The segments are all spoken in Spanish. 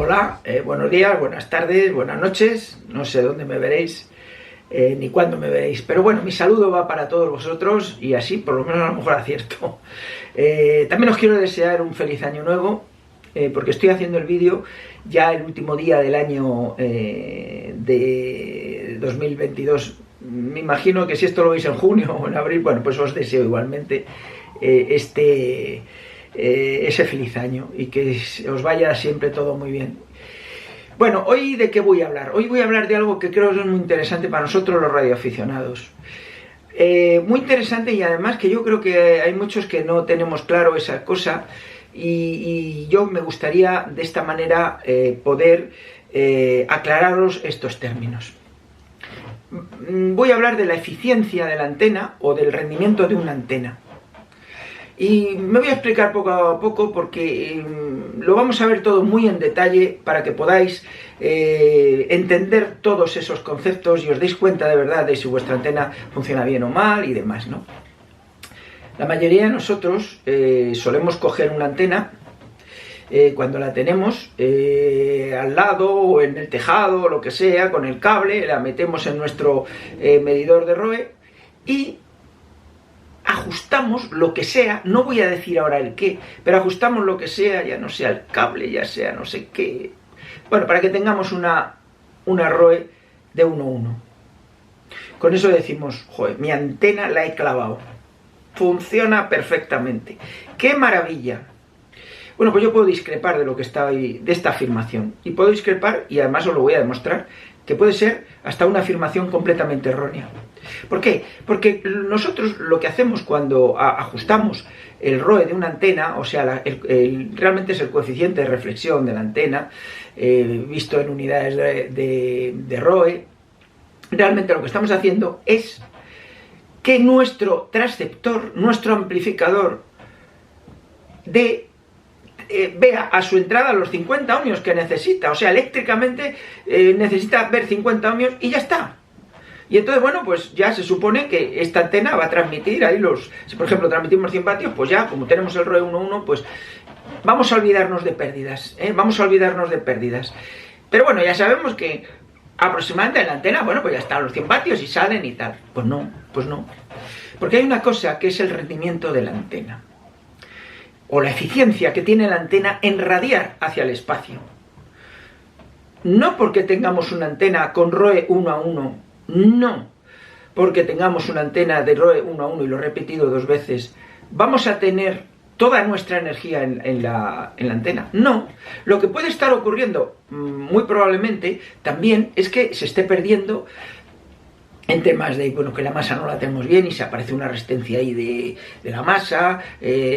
Hola, buenos días, buenas tardes, buenas noches, no sé dónde me veréis ni cuándo me veréis, pero bueno, mi saludo va para todos vosotros y así por lo menos a lo mejor acierto. También os quiero desear un feliz año nuevo, porque estoy haciendo el vídeo ya el último día del año de 2022. Me imagino que si esto lo veis en junio o en abril, bueno, pues os deseo igualmente ese feliz año y que os vaya siempre todo muy bien. Bueno, ¿hoy de qué voy a hablar? Hoy voy a hablar de algo que creo que es muy interesante para nosotros los radioaficionados. Muy interesante, y además que yo creo que hay muchos que no tenemos claro esa cosa, y yo me gustaría de esta manera poder aclararos estos términos. Voy a hablar de la eficiencia de la antena o del rendimiento de una antena. Y me voy a explicar poco a poco porque lo vamos a ver todo muy en detalle para que podáis entender todos esos conceptos y os deis cuenta de verdad de si vuestra antena funciona bien o mal y demás, ¿no? La mayoría de nosotros solemos coger una antena cuando la tenemos al lado o en el tejado o lo que sea, con el cable, la metemos en nuestro medidor de ROE y ajustamos lo que sea, no voy a decir ahora el qué, pero ajustamos lo que sea, ya no sea el cable, ya sea no sé qué, bueno, para que tengamos una ROE de 1:1. Con eso decimos, joder, mi antena la he clavado, funciona perfectamente, ¡qué maravilla! Bueno, pues yo puedo discrepar de lo que está ahí, de esta afirmación, y puedo discrepar, y además os lo voy a demostrar, que puede ser hasta una afirmación completamente errónea. ¿Por qué? Porque nosotros lo que hacemos cuando ajustamos el ROE de una antena, o sea, realmente es el coeficiente de reflexión de la antena, visto en unidades de ROE, realmente lo que estamos haciendo es que nuestro transceptor, nuestro amplificador, vea a su entrada los 50 ohmios que necesita, o sea, eléctricamente necesita ver 50 ohmios y ya está. Y entonces, bueno, pues ya se supone que esta antena va a transmitir ahí si por ejemplo transmitimos 100 vatios, pues ya, como tenemos el ROE 1:1, pues vamos a olvidarnos de pérdidas, vamos a olvidarnos de pérdidas. Pero bueno, ya sabemos que aproximadamente en la antena, bueno, pues ya están los 100 vatios y salen y tal. Pues no. Porque hay una cosa que es el rendimiento de la antena, o la eficiencia que tiene la antena en radiar hacia el espacio. No porque tengamos una antena con ROE 1:1, no porque tengamos una antena de ROE 1:1, y lo he repetido 2 veces, vamos a tener toda nuestra energía en la antena. No, lo que puede estar ocurriendo muy probablemente también es que se esté perdiendo en temas de, bueno, que la masa no la tenemos bien y se aparece una resistencia ahí de la masa,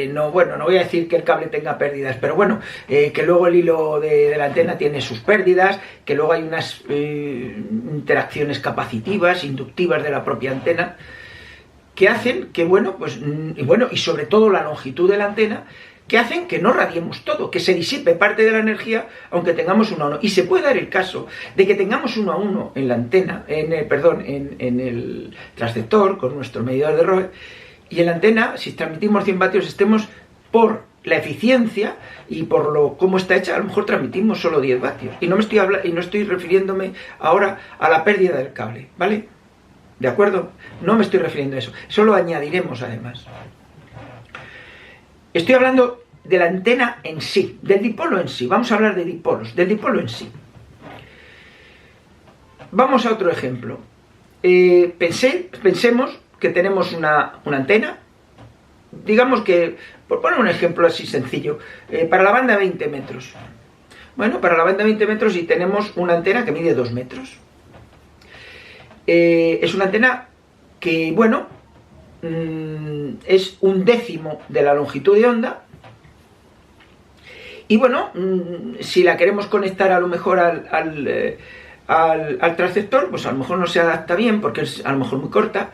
no voy a decir que el cable tenga pérdidas, pero bueno, que luego el hilo de la antena tiene sus pérdidas, que luego hay unas interacciones capacitivas, inductivas de la propia antena, que hacen que, y sobre todo la longitud de la antena, que hacen que no radiemos todo, que se disipe parte de la energía aunque tengamos 1:1. Y se puede dar el caso de que tengamos 1:1 en la antena, en el transceptor con nuestro medidor de ROE, y en la antena, si transmitimos 100 vatios, estemos por la eficiencia y por cómo está hecha, a lo mejor transmitimos solo 10 vatios. Y no estoy refiriéndome ahora a la pérdida del cable, ¿vale? ¿De acuerdo? No me estoy refiriendo a eso. Eso lo añadiremos además. Estoy hablando de la antena en sí, del dipolo en sí. Vamos a hablar de dipolos, del dipolo en sí. Vamos a otro ejemplo. Pensemos que tenemos una antena, digamos que, por poner un ejemplo así sencillo, para la banda 20 metros. Bueno, para la banda 20 metros y tenemos una antena que mide 2 metros. Es una antena que, bueno, es 1/10 de la longitud de onda, y bueno, si la queremos conectar a lo mejor al transceptor, pues a lo mejor no se adapta bien porque es a lo mejor muy corta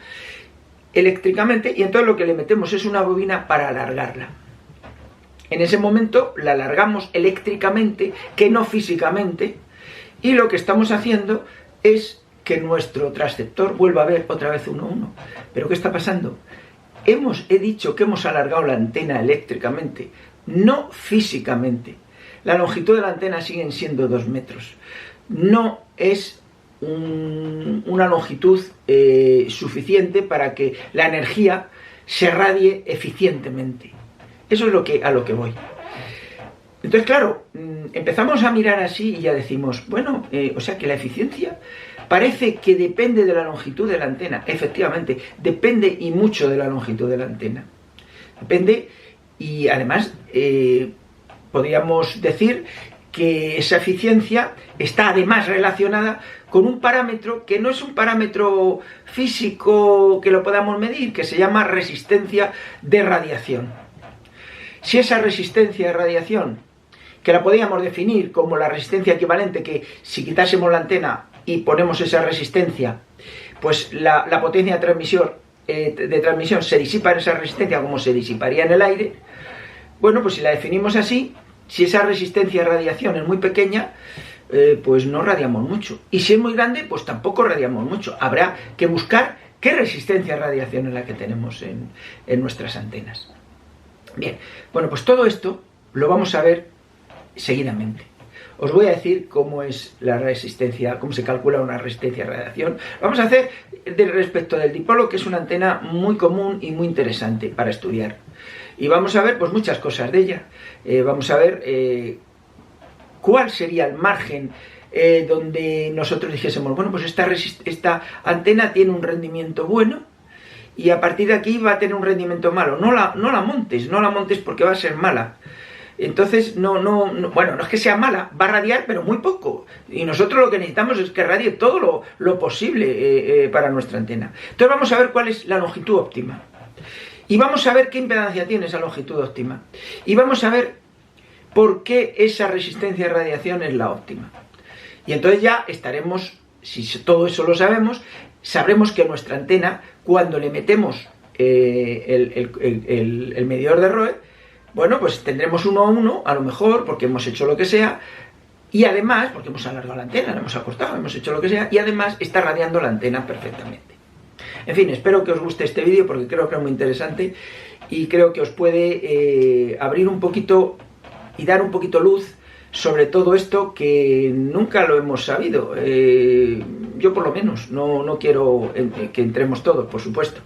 eléctricamente, y entonces lo que le metemos es una bobina para alargarla. En ese momento la alargamos eléctricamente, que no físicamente, y lo que estamos haciendo es que nuestro transceptor vuelva a ver otra vez 1:1. ¿Pero qué está pasando? He dicho que hemos alargado la antena eléctricamente, no físicamente. la longitud de la antena siguen siendo 2 metros. No es una longitud suficiente para que la energía se radie eficientemente. Eso es a lo que voy. Entonces, claro, empezamos a mirar así y ya decimos, bueno, o sea que la eficiencia parece que depende de la longitud de la antena. Efectivamente, depende y mucho de la longitud de la antena. Depende, y además podríamos decir que esa eficiencia está además relacionada con un parámetro que no es un parámetro físico que lo podamos medir, que se llama resistencia de radiación. Si esa resistencia de radiación, que la podríamos definir como la resistencia equivalente, que si quitásemos la antena y ponemos esa resistencia, pues la potencia de transmisión se disipa en esa resistencia como se disiparía en el aire. Bueno, pues si la definimos así, si esa resistencia de radiación es muy pequeña, pues no radiamos mucho. Y si es muy grande, pues tampoco radiamos mucho. Habrá que buscar qué resistencia de radiación es la que tenemos en nuestras antenas. Bien, bueno, pues todo esto lo vamos a ver seguidamente. Os voy a decir cómo es la resistencia, cómo se calcula una resistencia de radiación. Vamos a hacer respecto del dipolo, que es una antena muy común y muy interesante para estudiar. Y vamos a ver pues muchas cosas de ella. Vamos a ver cuál sería el margen donde nosotros dijésemos, bueno, pues esta antena tiene un rendimiento bueno y a partir de aquí va a tener un rendimiento malo. No la montes porque va a ser mala. Entonces, bueno, no es que sea mala, va a radiar, pero muy poco. Y nosotros lo que necesitamos es que radie todo lo posible para nuestra antena. Entonces vamos a ver cuál es la longitud óptima. Y vamos a ver qué impedancia tiene esa longitud óptima. Y vamos a ver por qué esa resistencia de radiación es la óptima. Y entonces ya estaremos, si todo eso lo sabemos, sabremos que nuestra antena, cuando le metemos el medidor de ROE, bueno, pues tendremos 1 a 1, a lo mejor, porque hemos hecho lo que sea, y además, porque hemos alargado la antena, la hemos acortado, hemos hecho lo que sea, y además está radiando la antena perfectamente. En fin, espero que os guste este vídeo, porque creo que es muy interesante, y creo que os puede abrir un poquito y dar un poquito luz sobre todo esto que nunca lo hemos sabido. Yo por lo menos, no quiero que entremos todos, por supuesto,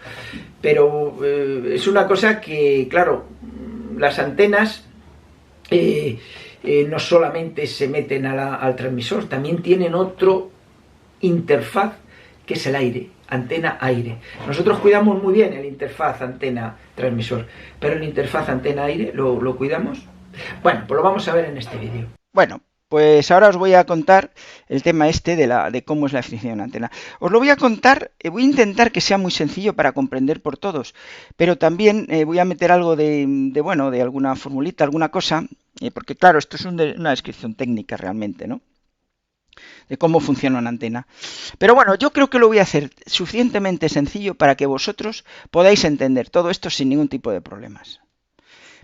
pero es una cosa que, claro, las antenas no solamente se meten al transmisor, también tienen otro interfaz que es el aire, antena-aire. Nosotros cuidamos muy bien el interfaz antena-transmisor, pero el interfaz antena-aire ¿lo cuidamos? Bueno, pues lo vamos a ver en este vídeo. Bueno, pues ahora os voy a contar el tema de cómo es la eficiencia de una antena. Os lo voy a contar, voy a intentar que sea muy sencillo para comprender por todos, pero también voy a meter algo de alguna formulita, alguna cosa, porque claro, esto es una descripción técnica realmente, ¿no? De cómo funciona una antena. Pero bueno, yo creo que lo voy a hacer suficientemente sencillo para que vosotros podáis entender todo esto sin ningún tipo de problemas.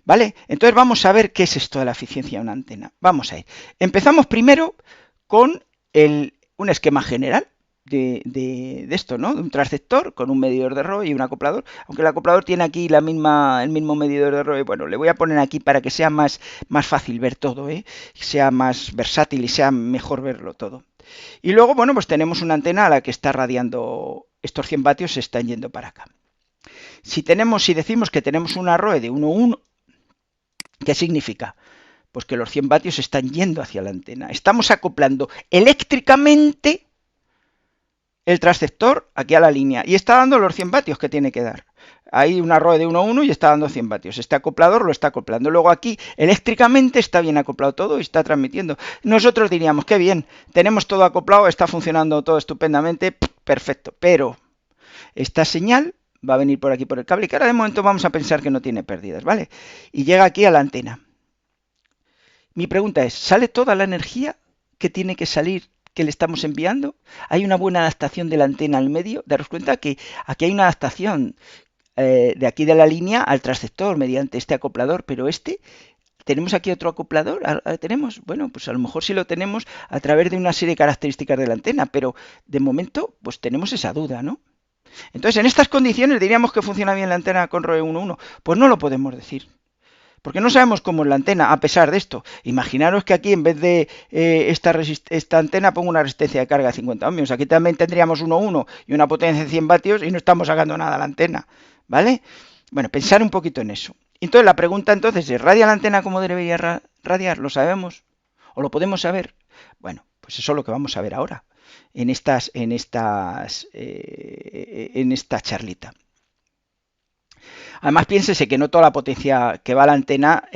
¿Vale? Entonces vamos a ver qué es esto de la eficiencia de una antena. Vamos a ir. Empezamos primero con un esquema general de esto, ¿no? De un transceptor con un medidor de ROE y un acoplador. Aunque el acoplador tiene aquí el mismo medidor de ROE, bueno, le voy a poner aquí para que sea más fácil ver todo, que sea más versátil y sea mejor verlo todo. Y luego, bueno, pues tenemos una antena a la que está radiando, estos 100 vatios se están yendo para acá. Si decimos que tenemos una ROE de 1,1, ¿qué significa? Pues que los 100 vatios están yendo hacia la antena. Estamos acoplando eléctricamente el transceptor aquí a la línea y está dando los 100 vatios que tiene que dar. Hay una ROE de 1,1 y está dando 100 vatios. Este acoplador lo está acoplando. Luego aquí eléctricamente está bien acoplado todo y está transmitiendo. Nosotros diríamos, qué bien, tenemos todo acoplado, está funcionando todo estupendamente, perfecto. Pero esta señal va a venir por aquí por el cable, que ahora de momento vamos a pensar que no tiene pérdidas, ¿vale? Y llega aquí a la antena. Mi pregunta es, ¿sale toda la energía que tiene que salir, que le estamos enviando? ¿Hay una buena adaptación de la antena al medio? Daros cuenta que aquí hay una adaptación de aquí de la línea al transceptor mediante este acoplador, pero ¿tenemos aquí otro acoplador? ¿Tenemos? Bueno, pues a lo mejor sí lo tenemos a través de una serie de características de la antena, pero de momento pues tenemos esa duda, ¿no? Entonces, en estas condiciones, ¿diríamos que funciona bien la antena con ROE 1,1? Pues no lo podemos decir. Porque no sabemos cómo es la antena, a pesar de esto. Imaginaros que aquí en vez de esta antena pongo una resistencia de carga de 50 ohmios. Aquí también tendríamos 1,1 y una potencia de 100 vatios y no estamos sacando nada a la antena. ¿Vale? Bueno, pensar un poquito en eso. Entonces la pregunta entonces es, ¿radia la antena como debería radiar? ¿Lo sabemos? ¿O lo podemos saber? Bueno, pues eso es lo que vamos a ver ahora en esta charlita. Además, piénsese que no toda la potencia que va a la antena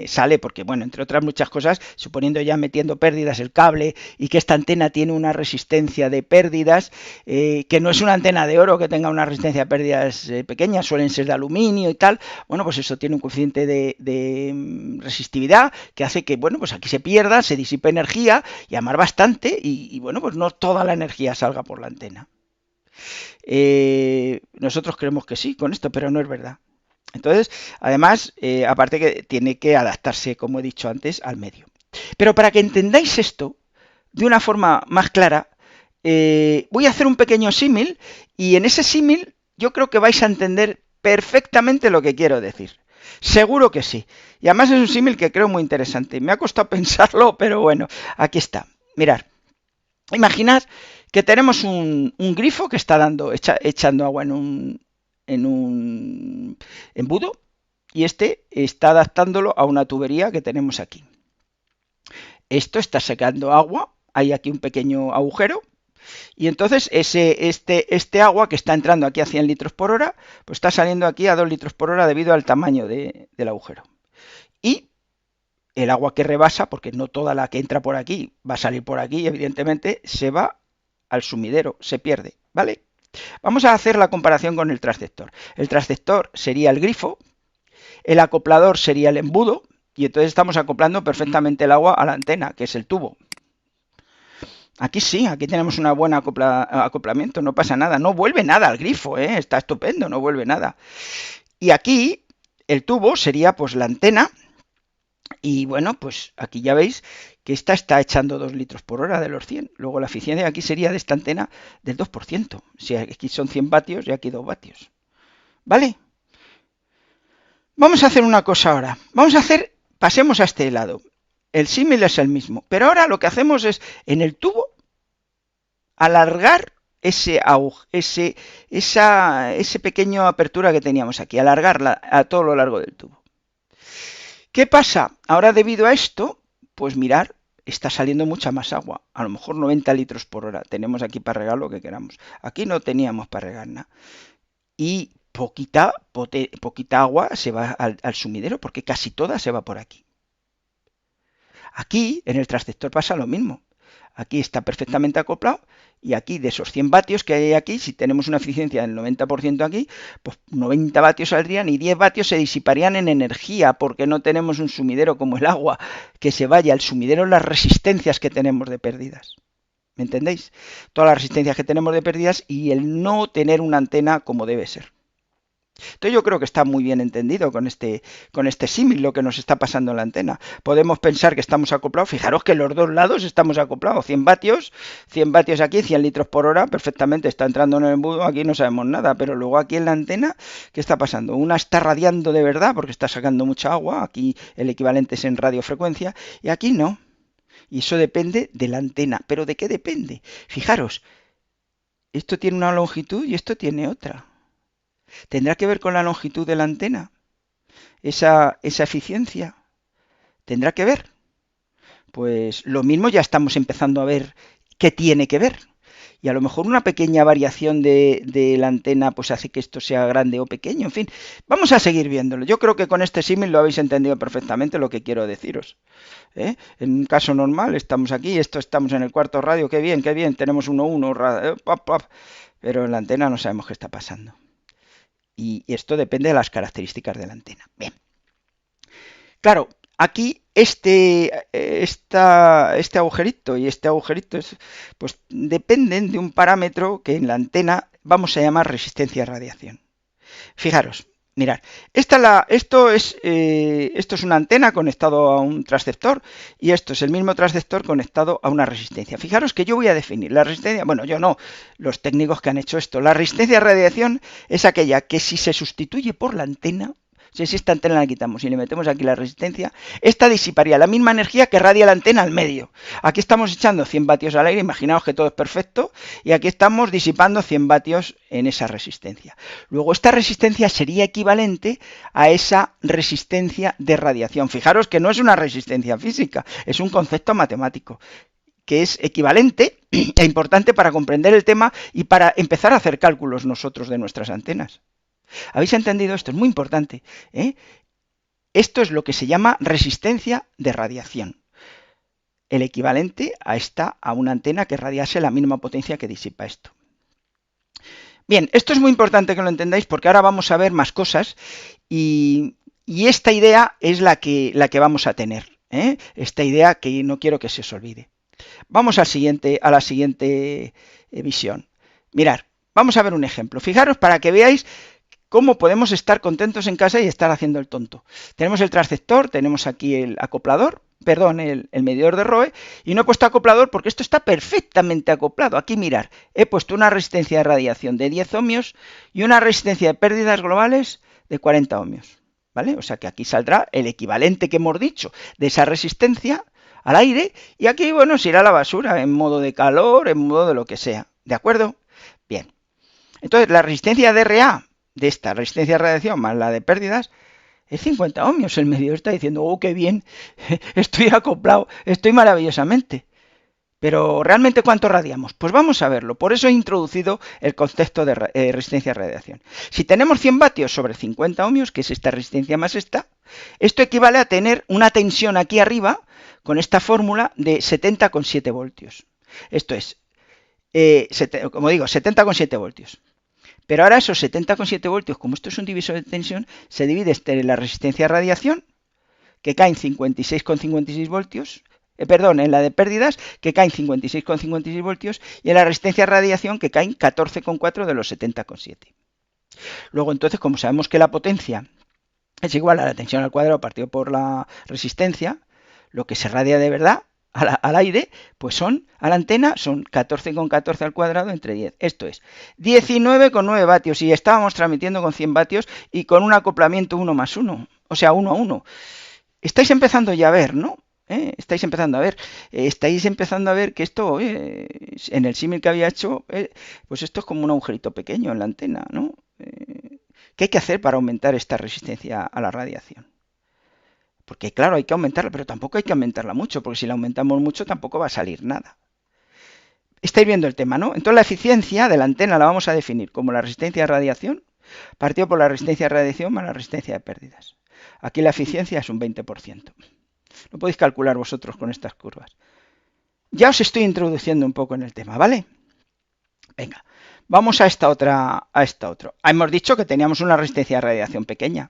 sale, porque, bueno, entre otras muchas cosas, suponiendo ya metiendo pérdidas el cable y que esta antena tiene una resistencia de pérdidas, que no es una antena de oro que tenga una resistencia de pérdidas pequeñas, suelen ser de aluminio y tal, bueno, pues eso tiene un coeficiente de resistividad que hace que, bueno, pues aquí se pierda, se disipe energía y además bastante y bueno, pues no toda la energía salga por la antena. Nosotros creemos que sí con esto, pero no es verdad. Entonces, además, aparte que tiene que adaptarse, como he dicho antes, al medio. Pero para que entendáis esto de una forma más clara, voy a hacer un pequeño símil y en ese símil yo creo que vais a entender perfectamente lo que quiero decir. Seguro que sí. Y además es un símil que creo muy interesante. Me ha costado pensarlo, pero bueno, aquí está. Mirad. Imaginad que tenemos un grifo que está echando agua en un embudo y este está adaptándolo a una tubería que tenemos aquí. Esto está sacando agua, hay aquí un pequeño agujero y entonces este agua que está entrando aquí a 100 litros por hora, pues está saliendo aquí a 2 litros por hora debido al tamaño del agujero. Y el agua que rebasa, porque no toda la que entra por aquí va a salir por aquí, evidentemente, se va al sumidero, se pierde, ¿vale? Vamos a hacer la comparación con el transceptor. El transceptor sería el grifo, el acoplador sería el embudo, y entonces estamos acoplando perfectamente el agua a la antena, que es el tubo. Aquí sí, aquí tenemos una buena acoplamiento, no pasa nada, no vuelve nada al grifo, está estupendo, no vuelve nada. Y aquí el tubo sería pues la antena, y bueno, pues aquí ya veis que esta está echando 2 litros por hora de los 100. Luego la eficiencia aquí sería de esta antena del 2%. Si aquí son 100 vatios y aquí 2 vatios. ¿Vale? Vamos a hacer una cosa ahora. Pasemos a este lado. El símil es el mismo. Pero ahora lo que hacemos es, en el tubo, alargar esa pequeña apertura que teníamos aquí. Alargarla a todo lo largo del tubo. ¿Qué pasa? Ahora debido a esto, pues mirar, está saliendo mucha más agua, a lo mejor 90 litros por hora. Tenemos aquí para regar lo que queramos. Aquí no teníamos para regar nada. Y poquita agua se va al sumidero porque casi toda se va por aquí. Aquí en el transceptor pasa lo mismo. Aquí está perfectamente acoplado y aquí de esos 100 vatios que hay aquí, si tenemos una eficiencia del 90% aquí, pues 90 vatios saldrían y 10 vatios se disiparían en energía porque no tenemos un sumidero como el agua que se vaya al sumidero las resistencias que tenemos de pérdidas. ¿Me entendéis? Todas las resistencias que tenemos de pérdidas y el no tener una antena como debe ser. Entonces yo creo que está muy bien entendido con este símil lo que nos está pasando en la antena. Podemos pensar que estamos acoplados, fijaros que en los dos lados estamos acoplados, 100 vatios aquí, 100 litros por hora, perfectamente está entrando en el embudo, aquí no sabemos nada, pero luego aquí en la antena, ¿qué está pasando? Una está radiando de verdad porque está sacando mucha agua, aquí el equivalente es en radiofrecuencia, y aquí no. Y eso depende de la antena. ¿Pero de qué depende? Fijaros, esto tiene una longitud y esto tiene otra. ¿Tendrá que ver con la longitud de la antena? Esa eficiencia. ¿Tendrá que ver? Pues lo mismo ya estamos empezando a ver qué tiene que ver. Y a lo mejor una pequeña variación de la antena pues hace que esto sea grande o pequeño. En fin, vamos a seguir viéndolo. Yo creo que con este símil lo habéis entendido perfectamente lo que quiero deciros. En un caso normal estamos aquí, estamos en el cuarto radio, qué bien, tenemos 1,1 radio, pero en la antena no sabemos qué está pasando. Y esto depende de las características de la antena. Bien. Claro, aquí este agujerito y este agujerito pues dependen de un parámetro que en la antena vamos a llamar resistencia a radiación. Fijaros, mirad, esto es una antena conectado a un transceptor y esto es el mismo transceptor conectado a una resistencia. Fijaros que yo voy a definir la resistencia, bueno, yo no, los técnicos que han hecho esto. La resistencia a radiación es aquella que si se sustituye por la antena, si esta antena la quitamos y le metemos aquí la resistencia, esta disiparía la misma energía que radia la antena al medio. Aquí estamos echando 100 vatios al aire, imaginaos que todo es perfecto, y aquí estamos disipando 100 vatios en esa resistencia. Luego esta resistencia sería equivalente a esa resistencia de radiación. Fijaros que no es una resistencia física, es un concepto matemático, que es equivalente e importante para comprender el tema y para empezar a hacer cálculos nosotros de nuestras antenas. ¿Habéis entendido esto? Es muy importante, ¿eh? Esto es lo que se llama resistencia de radiación. El equivalente a una antena que radiase la misma potencia que disipa esto. Bien, esto es muy importante que lo entendáis porque ahora vamos a ver más cosas y esta idea es la que vamos a tener, ¿eh? Esta idea que no quiero que se os olvide. Vamos a la siguiente visión. Mirad, vamos a ver un ejemplo. Fijaros para que veáis cómo podemos estar contentos en casa y estar haciendo el tonto. Tenemos el transceptor, tenemos aquí el acoplador, el medidor de ROE, y no he puesto acoplador porque esto está perfectamente acoplado. Aquí mirad, he puesto una resistencia de radiación de 10 ohmios y una resistencia de pérdidas globales de 40 ohmios. ¿Vale? O sea que aquí saldrá el equivalente que hemos dicho de esa resistencia al aire, y aquí, bueno, se irá a la basura en modo de calor, en modo de lo que sea. ¿De acuerdo? Bien. Entonces, la resistencia de RA de esta resistencia de radiación más la de pérdidas es 50 ohmios. El medidor está diciendo, oh, qué bien, estoy acoplado, estoy maravillosamente. Pero, ¿realmente cuánto radiamos? Pues vamos a verlo. Por eso he introducido el concepto de resistencia de radiación. Si tenemos 100 vatios sobre 50 ohmios, que es esta resistencia más esta, esto equivale a tener una tensión aquí arriba con esta fórmula de 70,7 voltios. Esto es, como digo, 70,7 voltios. Pero ahora esos 70,7 voltios, como esto es un divisor de tensión, se divide entre la resistencia de radiación, que cae en 56,56 voltios, en la de pérdidas, que cae en 56,56 voltios, y en la resistencia de radiación, que cae en 14,4 de los 70,7. Luego, entonces, como sabemos que la potencia es igual a la tensión al cuadrado partido por la resistencia, lo que se radia de verdad al aire, pues a la antena son 14,14 al cuadrado entre 10. Esto es 19,9 vatios y estábamos transmitiendo con 100 vatios y con un acoplamiento 1 más 1, o sea, 1 a 1. Estáis empezando ya a ver, ¿no? Estáis empezando a ver que esto, en el símil que había hecho, pues esto es como un agujerito pequeño en la antena, ¿no? ¿Qué hay que hacer para aumentar esta resistencia a la radiación? Porque claro, hay que aumentarla, pero tampoco hay que aumentarla mucho, porque si la aumentamos mucho tampoco va a salir nada. Estáis viendo el tema, ¿no? Entonces la eficiencia de la antena la vamos a definir como la resistencia de radiación partido por la resistencia de radiación más la resistencia de pérdidas. Aquí la eficiencia es un 20%. Lo podéis calcular vosotros con estas curvas. Ya os estoy introduciendo un poco en el tema, ¿vale? Venga, vamos a esta otra. Hemos dicho que teníamos una resistencia de radiación pequeña.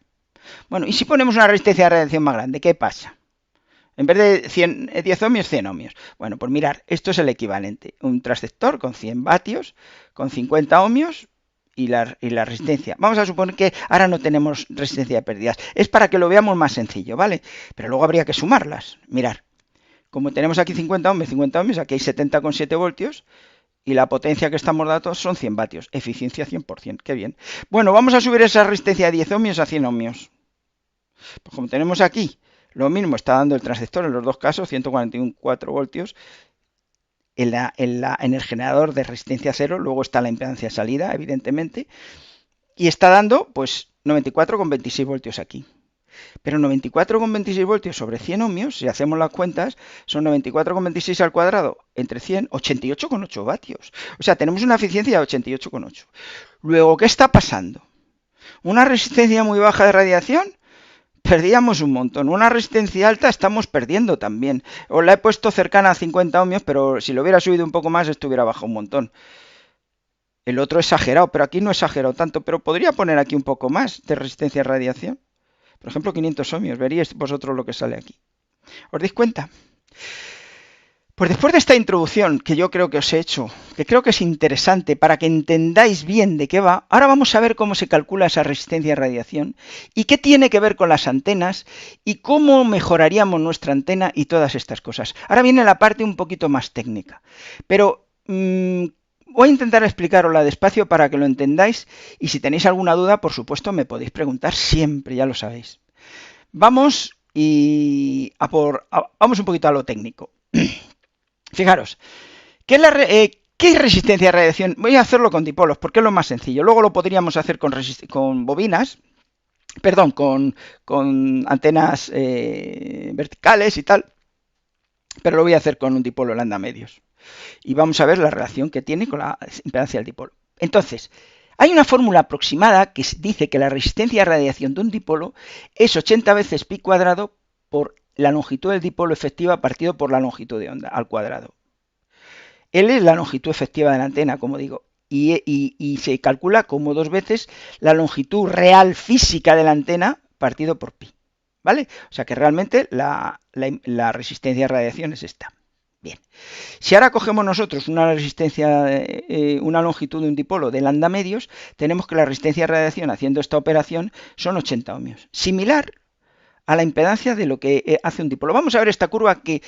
Bueno, ¿y si ponemos una resistencia de radiación más grande? ¿Qué pasa? En vez de 10 ohmios, 100 ohmios. Bueno, pues mirar, esto es el equivalente. Un transceptor con 100 vatios, con 50 ohmios y la resistencia. Vamos a suponer que ahora no tenemos resistencia de pérdidas. Es para que lo veamos más sencillo, ¿vale? Pero luego habría que sumarlas. Mirar, como tenemos aquí 50 ohmios, aquí hay 70,7 voltios. Y la potencia que estamos dando son 100 vatios. Eficiencia 100%. Qué bien. Bueno, vamos a subir esa resistencia de 10 ohmios a 100 ohmios. Pues como tenemos aquí, lo mismo está dando el transceptor en los dos casos, 144 voltios. En el generador de resistencia cero, luego está la impedancia de salida, evidentemente. Y está dando, pues, 94,26 voltios aquí. Pero 94,26 voltios sobre 100 ohmios, si hacemos las cuentas, son 94,26 al cuadrado entre 100, 88,8 vatios. O sea, tenemos una eficiencia de 88,8. Luego, ¿qué está pasando? Una resistencia muy baja de radiación, perdíamos un montón. Una resistencia alta estamos perdiendo también. Os la he puesto cercana a 50 ohmios, pero si lo hubiera subido un poco más, esto hubiera bajado un montón. El otro exagerado, pero aquí no he exagerado tanto, pero podría poner aquí un poco más de resistencia a radiación. Por ejemplo, 500 ohmios. Veríais vosotros lo que sale aquí. ¿Os dais cuenta? Pues después de esta introducción que yo creo que os he hecho, que creo que es interesante para que entendáis bien de qué va, ahora vamos a ver cómo se calcula esa resistencia a radiación y qué tiene que ver con las antenas y cómo mejoraríamos nuestra antena y todas estas cosas. Ahora viene la parte un poquito más técnica. Pero Voy a intentar explicarosla despacio para que lo entendáis y si tenéis alguna duda, por supuesto, me podéis preguntar siempre, ya lo sabéis. Vamos vamos un poquito a lo técnico. Fijaros, ¿qué es resistencia a radiación? Voy a hacerlo con dipolos porque es lo más sencillo. Luego lo podríamos hacer con bobinas, perdón, con antenas verticales y tal, pero lo voy a hacer con un dipolo lambda medios. Y vamos a ver la relación que tiene con la impedancia del dipolo. Entonces, hay una fórmula aproximada que dice que la resistencia a radiación de un dipolo es 80 veces pi cuadrado por la longitud del dipolo efectiva partido por la longitud de onda al cuadrado. L es la longitud efectiva de la antena, como digo, y se calcula como 2 veces la longitud real física de la antena partido por pi. ¿Vale? O sea que realmente la resistencia a radiación es esta. Bien, si ahora cogemos nosotros una resistencia, una longitud de un dipolo de lambda medios, tenemos que la resistencia a radiación haciendo esta operación son 80 ohmios, similar a la impedancia de lo que hace un dipolo. Vamos a ver esta curva que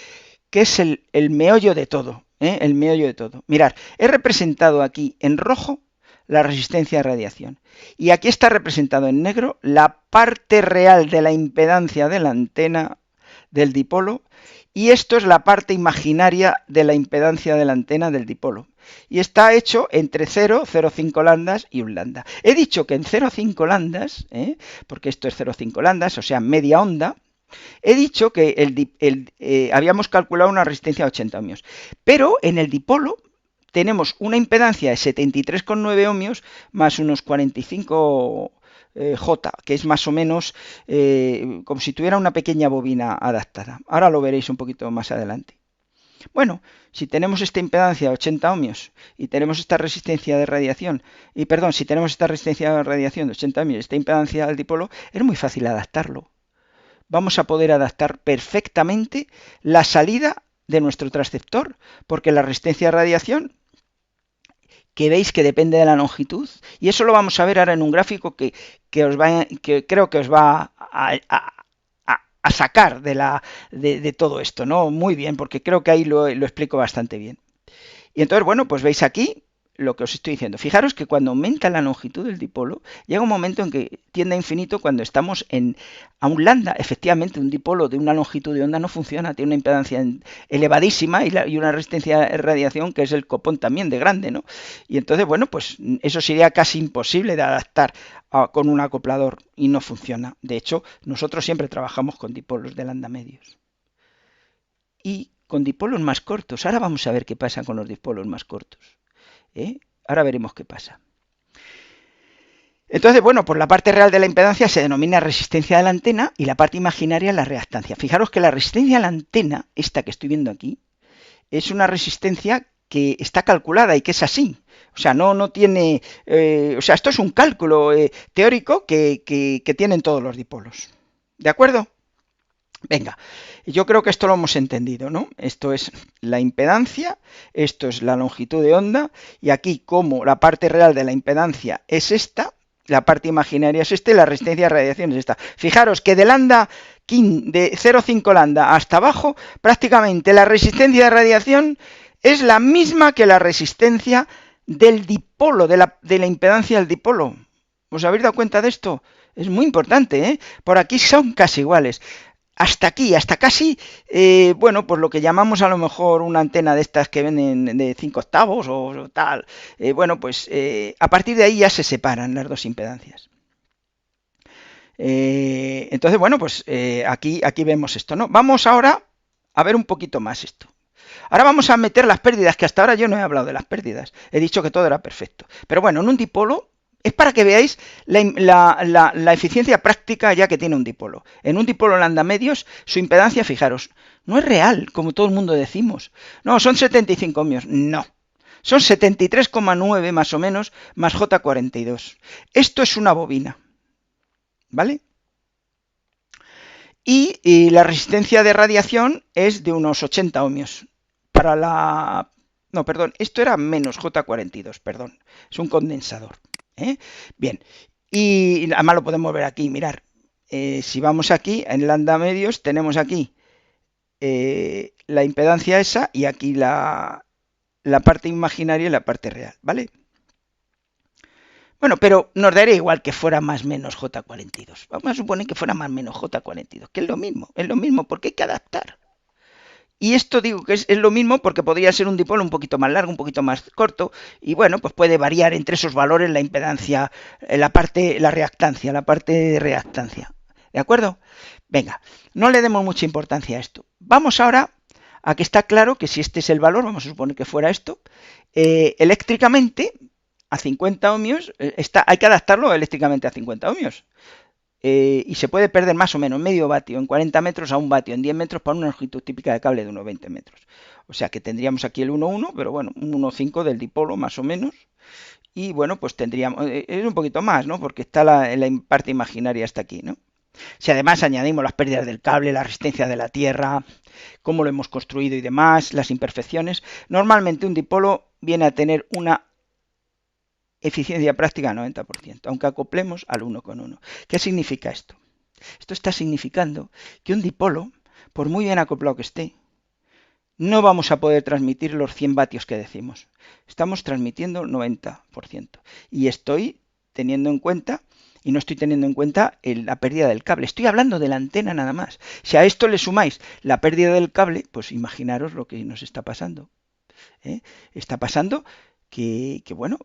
es el meollo de todo, el meollo de todo. Mirad, he representado aquí en rojo la resistencia a radiación y aquí está representado en negro la parte real de la impedancia de la antena del dipolo. Y esto es la parte imaginaria de la impedancia de la antena del dipolo. Y está hecho entre 0, 0,5 lambdas y 1 lambda. He dicho que en 0,5 lambdas, porque esto es 0,5 lambdas, o sea, media onda, he dicho que habíamos calculado una resistencia de 80 ohmios. Pero en el dipolo tenemos una impedancia de 73,9 ohmios más unos 45 J, que es más o menos como si tuviera una pequeña bobina adaptada. Ahora lo veréis un poquito más adelante. Bueno, si tenemos esta impedancia de 80 ohmios y tenemos esta resistencia de radiación, si tenemos esta resistencia de radiación de 80 ohmios y esta impedancia del dipolo, es muy fácil adaptarlo. Vamos a poder adaptar perfectamente la salida de nuestro transceptor, porque la resistencia de radiación que veis que depende de la longitud, y eso lo vamos a ver ahora en un gráfico que creo que os va a sacar de todo esto, ¿no? Muy bien, porque creo que ahí lo explico bastante bien. Y entonces, bueno, pues veis aquí lo que os estoy diciendo. Fijaros que cuando aumenta la longitud del dipolo, llega un momento en que tiende a infinito cuando estamos a un lambda. Efectivamente, un dipolo de una longitud de onda no funciona, tiene una impedancia elevadísima y una resistencia de radiación que es el copón también de grande, ¿no? Y entonces, bueno, pues eso sería casi imposible de adaptar con un acoplador y no funciona. De hecho, nosotros siempre trabajamos con dipolos de lambda medios. Y con dipolos más cortos. Ahora vamos a ver qué pasa con los dipolos más cortos. Ahora veremos qué pasa. Entonces, bueno, pues la parte real de la impedancia se denomina resistencia de la antena y la parte imaginaria la reactancia. Fijaros que la resistencia de la antena, esta que estoy viendo aquí, es una resistencia que está calculada y que es así. O sea, no tiene... o sea, esto es un cálculo teórico que tienen todos los dipolos. ¿De acuerdo? Venga, yo creo que esto lo hemos entendido, ¿no? Esto es la impedancia, esto es la longitud de onda, y aquí como la parte real de la impedancia es esta, la parte imaginaria es esta y la resistencia de radiación es esta. Fijaros que de lambda de 0,5 lambda hasta abajo, prácticamente la resistencia de radiación es la misma que la resistencia del dipolo, de la impedancia del dipolo. ¿Os habéis dado cuenta de esto? Es muy importante, ¿eh? Por aquí son casi iguales. Hasta aquí, hasta casi, bueno, pues lo que llamamos a lo mejor una antena de estas que venden de 5 octavos o tal. Bueno, pues a partir de ahí ya se separan las dos impedancias. Entonces, bueno, pues aquí vemos esto, ¿no? Vamos ahora a ver un poquito más esto. Ahora vamos a meter las pérdidas, que hasta ahora yo no he hablado de las pérdidas. He dicho que todo era perfecto. Pero bueno, en un dipolo... Es para que veáis la eficiencia práctica ya que tiene un dipolo. En un dipolo lambda medios, su impedancia, fijaros, no es real, como todo el mundo decimos. No, son 75 ohmios. No. Son 73,9 más o menos, más J42. Esto es una bobina. ¿Vale? Y la resistencia de radiación es de unos 80 ohmios. Para la... No, perdón, esto era menos J42, perdón. Es un condensador. Bien, y además lo podemos ver aquí, mirar. Si vamos aquí, en lambda medios, tenemos aquí la impedancia esa y aquí la la parte imaginaria y la parte real, ¿vale? Bueno, pero nos daría igual que fuera más menos J42. Vamos a suponer que fuera más menos J42, que es lo mismo, porque hay que adaptar. Y esto digo que es lo mismo porque podría ser un dipolo un poquito más largo, un poquito más corto, y bueno, pues puede variar entre esos valores la impedancia, la parte de reactancia. ¿De acuerdo? Venga, no le demos mucha importancia a esto. Vamos ahora a que está claro que si este es el valor, vamos a suponer que fuera esto, eléctricamente a 50 ohmios, hay que adaptarlo eléctricamente a 50 ohmios. Y se puede perder más o menos medio vatio en 40 metros a un vatio en 10 metros para una longitud típica de cable de unos 20 metros. O sea que tendríamos aquí el 1,1, pero bueno, un 1,5 del dipolo más o menos. Y bueno, pues tendríamos, es un poquito más, ¿no? Porque está la parte imaginaria hasta aquí, ¿no? Si además añadimos las pérdidas del cable, la resistencia de la tierra, cómo lo hemos construido y demás, las imperfecciones, normalmente un dipolo viene a tener una eficiencia práctica al 90%, aunque acoplemos al 1,1. ¿Qué significa esto? Esto está significando que un dipolo, por muy bien acoplado que esté, no vamos a poder transmitir los 100 vatios que decimos. Estamos transmitiendo 90%. Y estoy teniendo en cuenta, y no estoy teniendo en cuenta la pérdida del cable. Estoy hablando de la antena nada más. Si a esto le sumáis la pérdida del cable, pues imaginaros lo que nos está pasando. Está pasando que bueno,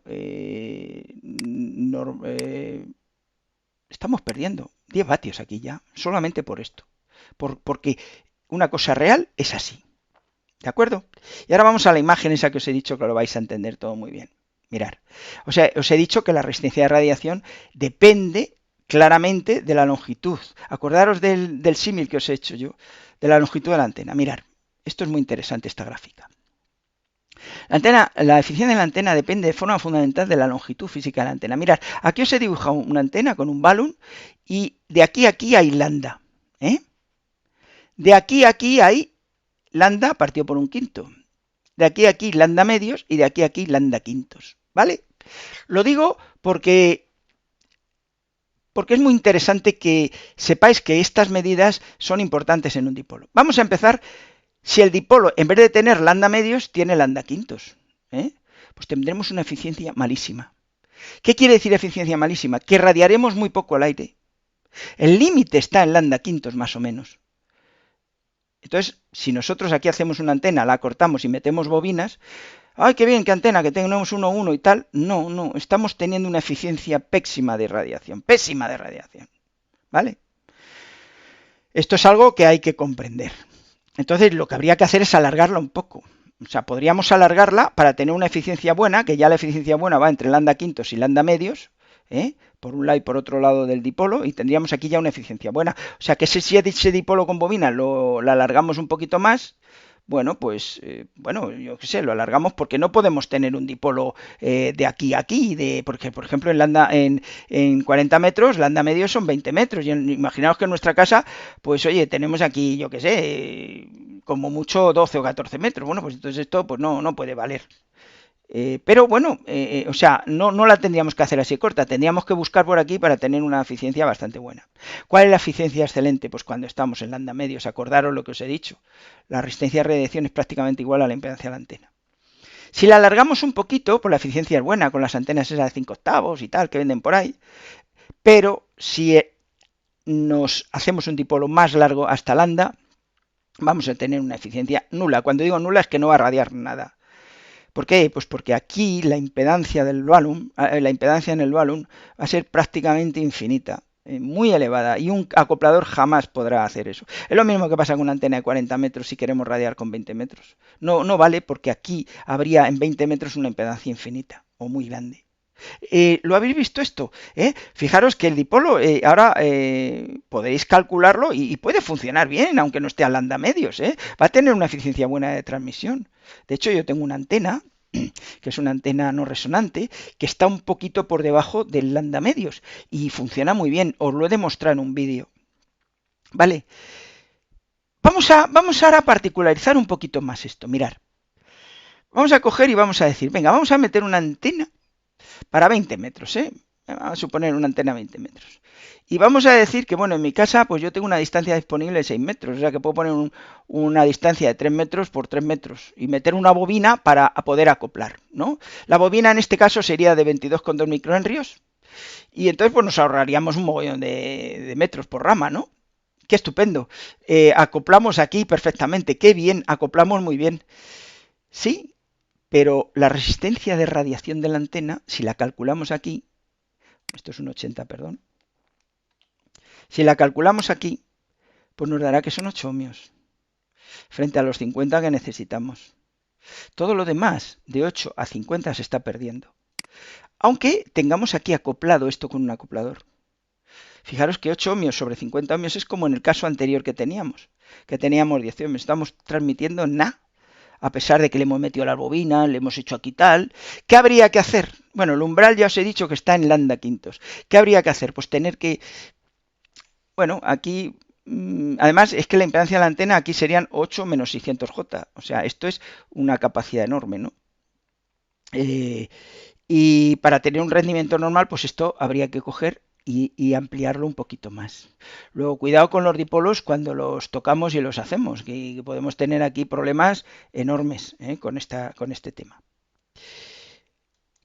estamos perdiendo 10 vatios aquí ya, solamente por esto. Porque una cosa real es así. ¿De acuerdo? Y ahora vamos a la imagen esa que os he dicho que lo vais a entender todo muy bien. Mirad, o sea, os he dicho que la resistencia de radiación depende claramente de la longitud. Acordaros del símil que os he hecho yo, de la longitud de la antena. Mirad, esto es muy interesante, esta gráfica. La eficiencia de la antena depende de forma fundamental de la longitud física de la antena. Mirad, aquí os he dibujado una antena con un balón y de aquí a aquí hay lambda. De aquí a aquí hay lambda partido por un quinto. De aquí a aquí lambda medios y de aquí a aquí lambda quintos. ¿Vale? Lo digo porque es muy interesante que sepáis que estas medidas son importantes en un dipolo. Vamos a empezar. Si el dipolo, en vez de tener lambda medios, tiene lambda quintos, pues tendremos una eficiencia malísima. ¿Qué quiere decir eficiencia malísima? Que radiaremos muy poco al aire. El límite está en lambda quintos más o menos. Entonces, si nosotros aquí hacemos una antena, la cortamos y metemos bobinas, ¡ay, qué bien, qué antena, que tenemos 1,1 y tal! No, estamos teniendo una eficiencia pésima de radiación, ¿vale? Esto es algo que hay que comprender. Entonces, lo que habría que hacer es alargarla un poco. O sea, podríamos alargarla para tener una eficiencia buena, que ya la eficiencia buena va entre lambda quintos y lambda medios, por un lado y por otro lado del dipolo, y tendríamos aquí ya una eficiencia buena. O sea, que si ese dipolo con bobina lo alargamos un poquito más, bueno, pues, yo qué sé, lo alargamos porque no podemos tener un dipolo de aquí a aquí, porque, por ejemplo, en 40 metros, lambda medio son 20 metros, y imaginaos que en nuestra casa, pues, oye, tenemos aquí, yo qué sé, como mucho 12 o 14 metros, bueno, pues entonces esto pues no puede valer. Pero bueno, o sea, no la tendríamos que hacer así corta, tendríamos que buscar por aquí para tener una eficiencia bastante buena. ¿Cuál es la eficiencia excelente? Pues cuando estamos en lambda medios, acordaros lo que os he dicho, la resistencia de radiación es prácticamente igual a la impedancia de la antena. Si la alargamos un poquito, pues la eficiencia es buena, con las antenas esas de 5 octavos y tal, que venden por ahí, pero si nos hacemos un dipolo más largo hasta lambda, vamos a tener una eficiencia nula. Cuando digo nula es que no va a radiar nada. ¿Por qué? Pues porque aquí la impedancia en el balón va a ser prácticamente infinita, muy elevada, y un acoplador jamás podrá hacer eso. Es lo mismo que pasa con una antena de 40 metros si queremos radiar con 20 metros. No vale porque aquí habría en 20 metros una impedancia infinita o muy grande. ¿Lo habéis visto esto? Fijaros que el dipolo ahora podéis calcularlo y puede funcionar bien, aunque no esté a lambda medios. Va a tener una eficiencia buena de transmisión. De hecho, yo tengo una antena, que es una antena no resonante, que está un poquito por debajo del lambda medios y funciona muy bien. Os lo he demostrado en un vídeo. ¿Vale? Vamos ahora a particularizar un poquito más esto. Mirad. Vamos a coger y vamos a decir, venga, vamos a meter una antena para 20 metros, vamos a suponer una antena de 20 metros. Y vamos a decir que, bueno, en mi casa, pues yo tengo una distancia disponible de 6 metros, o sea que puedo poner una distancia de 3 metros por 3 metros y meter una bobina para poder acoplar, ¿no? La bobina en este caso sería de 22,2 microhenrios y entonces pues nos ahorraríamos un mogollón de metros por rama, ¿no? ¡Qué estupendo! Acoplamos aquí perfectamente, ¡qué bien! Acoplamos muy bien. Sí, pero la resistencia de radiación de la antena, si la calculamos aquí, esto es un 80, perdón, si la calculamos aquí, pues nos dará que son 8 ohmios, frente a los 50 que necesitamos. Todo lo demás, de 8 a 50, se está perdiendo. Aunque tengamos aquí acoplado esto con un acoplador. Fijaros que 8 ohmios sobre 50 ohmios es como en el caso anterior que teníamos 10 ohmios. Estamos transmitiendo nada, a pesar de que le hemos metido la bobina, le hemos hecho aquí tal. ¿Qué habría que hacer? Bueno, el umbral ya os he dicho que está en lambda quintos. ¿Qué habría que hacer? Pues tener que... Bueno, aquí... Además, es que la impedancia de la antena aquí serían 8 menos 600J. O sea, esto es una capacidad enorme, ¿no? Y para tener un rendimiento normal, pues esto habría que coger y ampliarlo un poquito más. Luego, cuidado con los dipolos cuando los tocamos y los hacemos, que podemos tener aquí problemas enormes con este tema.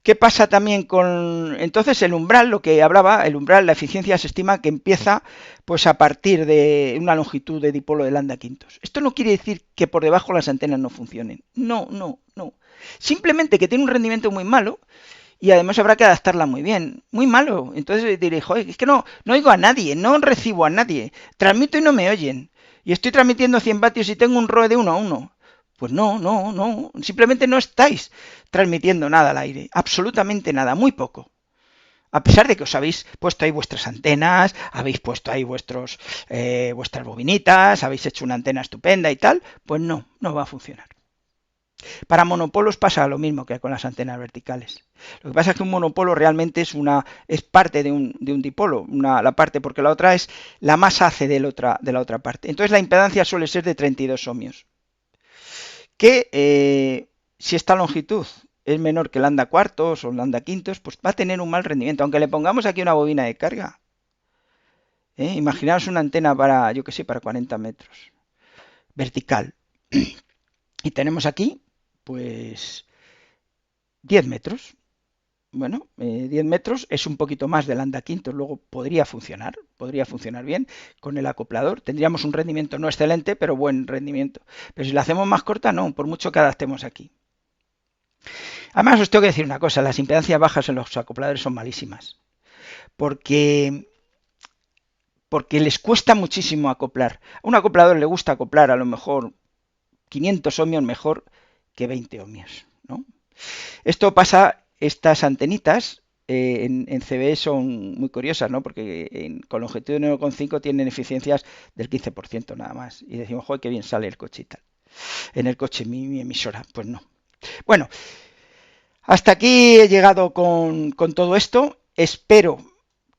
¿Qué pasa también con...? Entonces el umbral, lo que hablaba, el umbral, la eficiencia se estima que empieza pues a partir de una longitud de dipolo de lambda quintos. Esto no quiere decir que por debajo las antenas no funcionen. No. Simplemente que tiene un rendimiento muy malo y además habrá que adaptarla muy bien. Muy malo. Entonces diréis, joder, es que no oigo a nadie, no recibo a nadie. Transmito y no me oyen. Y estoy transmitiendo 100 vatios y tengo un ROE de 1 a 1. Pues no. Simplemente no estáis transmitiendo nada al aire. Absolutamente nada. Muy poco. A pesar de que os habéis puesto ahí vuestras antenas, habéis puesto ahí vuestras bobinitas, habéis hecho una antena estupenda y tal, pues no va a funcionar. Para monopolos pasa lo mismo que con las antenas verticales. Lo que pasa es que un monopolo realmente es parte de un dipolo, la parte, porque la otra es la más AC de la otra parte. Entonces la impedancia suele ser de 32 ohmios. Que si esta longitud es menor que lambda cuartos o lambda quintos, pues va a tener un mal rendimiento, aunque le pongamos aquí una bobina de carga. Imaginaos una antena para, yo que sé, para 40 metros, vertical. Y tenemos aquí, pues, 10 metros. Bueno, 10 metros es un poquito más de lambda quintos, luego podría funcionar bien con el acoplador. Tendríamos un rendimiento no excelente, pero buen rendimiento. Pero si la hacemos más corta, no, por mucho que adaptemos aquí. Además, os tengo que decir una cosa, las impedancias bajas en los acopladores son malísimas. Porque les cuesta muchísimo acoplar. A un acoplador le gusta acoplar a lo mejor 500 ohmios mejor que 20 ohmios, ¿no? Esto pasa... Estas antenitas en CBE son muy curiosas, ¿no? Porque con longitud de 9,5 tienen eficiencias del 15% nada más. Y decimos, joder, qué bien sale el coche y tal. En el coche mi emisora, pues no. Bueno, hasta aquí he llegado con todo esto. Espero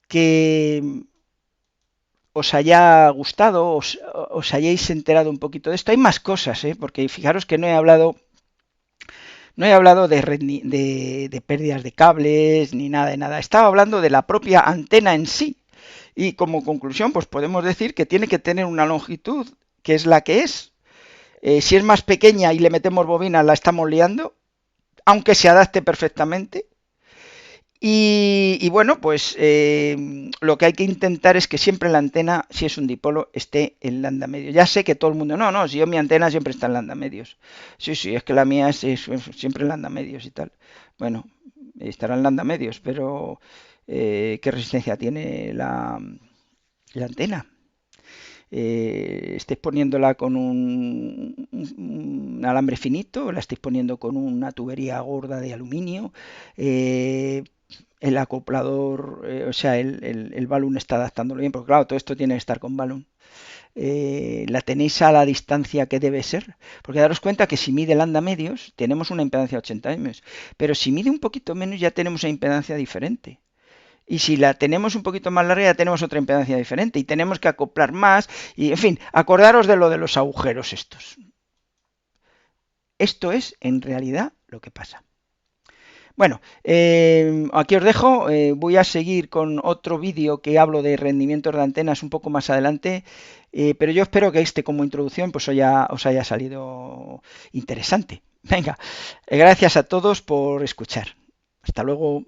que os haya gustado, os hayáis enterado un poquito de esto. Hay más cosas, porque fijaros que no he hablado de pérdidas de cables ni nada de nada. Estaba hablando de la propia antena en sí. Y como conclusión, pues podemos decir que tiene que tener una longitud que es la que es. Si es más pequeña y le metemos bobina, la estamos liando, aunque se adapte perfectamente. Y bueno, pues lo que hay que intentar es que siempre la antena, si es un dipolo, esté en lambda medio. Ya sé que todo el mundo, no, si yo mi antena siempre está en lambda medios. Sí, es que la mía es siempre en lambda medios y tal. Bueno, estará en lambda medios, pero ¿qué resistencia tiene la antena? Estáis poniéndola con un alambre finito, la estáis poniendo con una tubería gorda de aluminio. El acoplador, o sea, el balloon está adaptándolo bien, porque claro, todo esto tiene que estar con balloon. La tenéis a la distancia que debe ser, porque daros cuenta que si mide lambda medios, tenemos una impedancia de 80 ohmios, pero si mide un poquito menos ya tenemos una impedancia diferente. Y si la tenemos un poquito más larga ya tenemos otra impedancia diferente y tenemos que acoplar más y, en fin, acordaros de lo de los agujeros estos. Esto es, en realidad, lo que pasa. Bueno, aquí os dejo. Voy a seguir con otro vídeo que hablo de rendimientos de antenas un poco más adelante. Pero yo espero que este como introducción pues os haya salido interesante. Venga, gracias a todos por escuchar. Hasta luego.